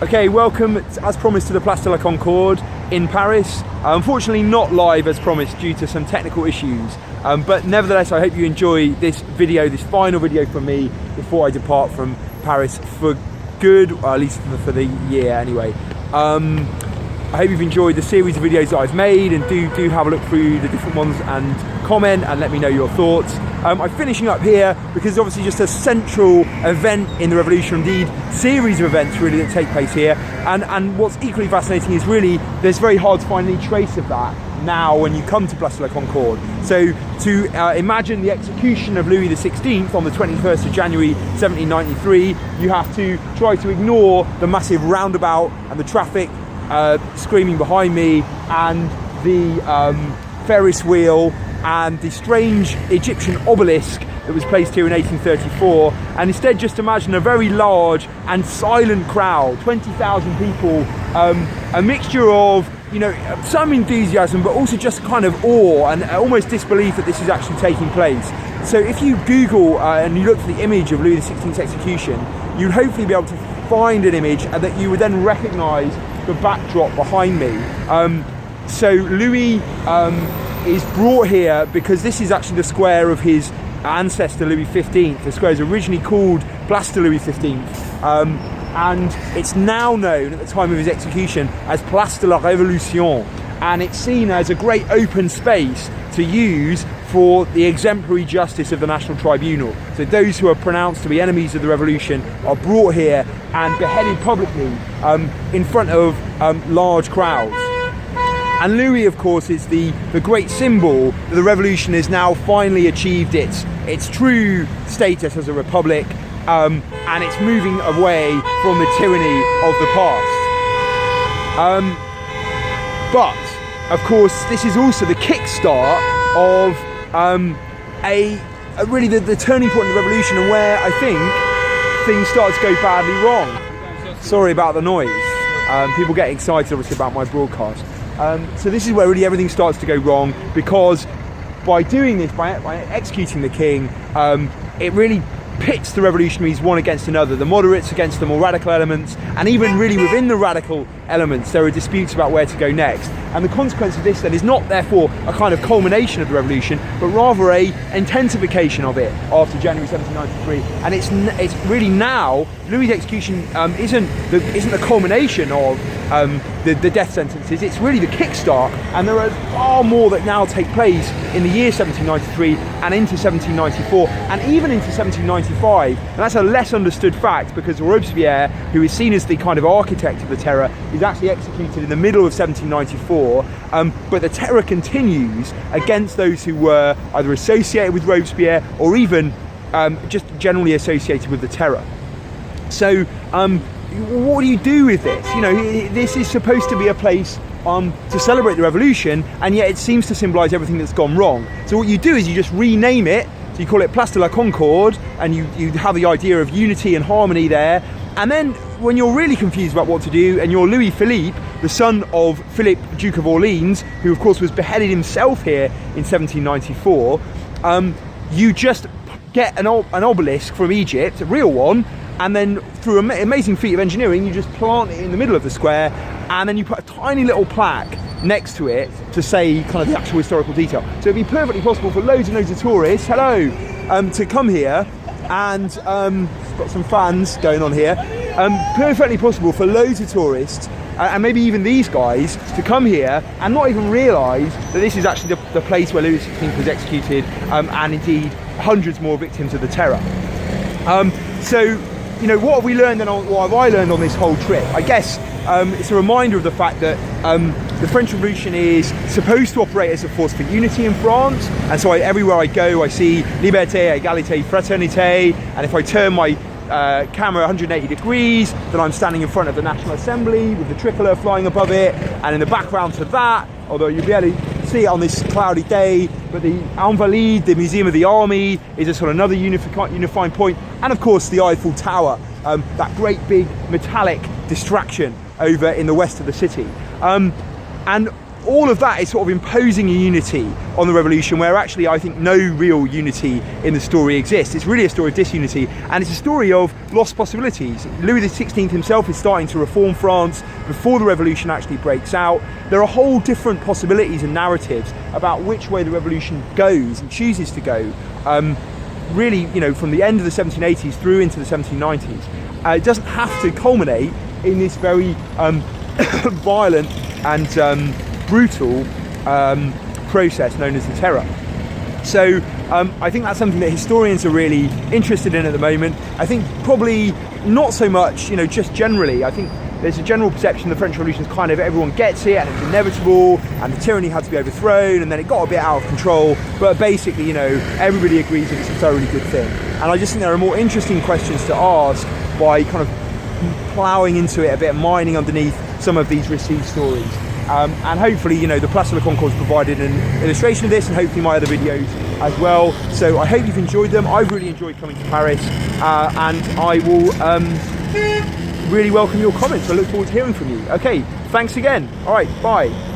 Okay, welcome as promised to the Place de la Concorde in Paris. Unfortunately not live as promised due to some technical issues, but nevertheless I hope you enjoy this video, this final video from me before I depart from Paris for good, or at least for the year anyway. I hope you've enjoyed the series of videos that I've made, and do have a look through the different ones and comment and let me know your thoughts. I'm finishing up here because it's obviously just a central event in the revolution, indeed series of events really that take place here, and what's equally fascinating is really there's very hard to find any trace of that now when you come to Place de la Concorde. So to imagine the execution of Louis XVI on the 21st of January 1793, you have to try to ignore the massive roundabout and the traffic screaming behind me, and the Ferris wheel, and the strange Egyptian obelisk that was placed here in 1834, and instead just imagine a very large and silent crowd, 20,000 people, a mixture of, you know, some enthusiasm but also just kind of awe and almost disbelief that this is actually taking place. So if you Google and you look for the image of Louis XVI's execution, you'd hopefully be able to find an image that you would then recognise the backdrop behind me. So Louis is brought here because this is actually the square of his ancestor Louis XV. The square is originally called Place de Louis XV, and it's now known at the time of his execution as Place de la Révolution, and it's seen as a great open space to use for the exemplary justice of the National Tribunal. So those who are pronounced to be enemies of the revolution are brought here and beheaded publicly in front of large crowds. And Louis, of course, is the great symbol that the revolution has now finally achieved its true status as a republic, and it's moving away from the tyranny of the past. But, of course, this is also the kickstart of really the turning point of the revolution, and where I think things start to go badly wrong. Sorry about the noise. People get excited, obviously, about my broadcast. So this is where really everything starts to go wrong, because by doing this, by executing the king, it really pits the revolutionaries one against another, the moderates against the more radical elements, and even really within the radical elements there are disputes about where to go next. And the consequence of this then is not therefore a kind of culmination of the revolution, but rather a intensification of it after January 1793. And it's really now Louis' execution isn't the culmination of the death sentences. It's really the kickstart, and there are far more that now take place in the year 1793 and into 1794 and even into 1795. And that's a less understood fact, because Robespierre, who is seen as the kind of architect of the terror, is actually executed in the middle of 1794, but the terror continues against those who were either associated with Robespierre or even just generally associated with the terror. So what do you do with this? You know, this is supposed to be a place to celebrate the revolution, and yet it seems to symbolise everything that's gone wrong. So what you do is you just rename it, so you call it Place de la Concorde, and you have the idea of unity and harmony there. And then when you're really confused about what to do, and you're Louis Philippe, the son of Philip, Duke of Orleans, who of course was beheaded himself here in 1794, you just get an obelisk from Egypt, a real one, and then through an amazing feat of engineering, you just plant it in the middle of the square, and then you put a tiny little plaque next to it to say kind of the actual historical detail. So it'd be perfectly possible for loads and loads of tourists, to come here, and got some fans going on here, perfectly possible for loads of tourists, and maybe even these guys, to come here and not even realise that this is actually the place where Louis XVI was executed, and indeed hundreds more victims of the terror. So, you know, what have we learned, and what have I learned on this whole trip? I guess it's a reminder of the fact that the French Revolution is supposed to operate as a force for unity in France, and so everywhere I go I see liberté, égalité, fraternité, and if I turn my camera 180 degrees, then I'm standing in front of the National Assembly with the tricolour flying above it, and in the background to that, although you'll be able to see it on this cloudy day, but the Invalides, the Museum of the Army, is a sort of another unifying point, and of course the Eiffel Tower, that great big metallic distraction over in the west of the city. And all of that is sort of imposing a unity on the revolution, where actually I think no real unity in the story exists. It's really a story of disunity, and it's a story of lost possibilities. Louis XVI himself is starting to reform France before the revolution actually breaks out. There are whole different possibilities and narratives about which way the revolution goes and chooses to go. Really, you know, from the end of the 1780s through into the 1790s. It doesn't have to culminate in this very violent and brutal process known as the Terror. So I think that's something that historians are really interested in at the moment. I think probably not so much, you know, just generally. I think there's a general perception the French Revolution is kind of everyone gets it and it's inevitable and the tyranny had to be overthrown and then it got a bit out of control. But basically, you know, everybody agrees that it's a thoroughly good thing. And I just think there are more interesting questions to ask by kind of ploughing into it a bit, mining underneath some of these received stories. And hopefully, you know, the Place de la Concorde provided an illustration of this, and hopefully my other videos as well. So I hope you've enjoyed them. I've really enjoyed coming to Paris, and I will really welcome your comments. I look forward to hearing from you. Okay, thanks again. All right, bye.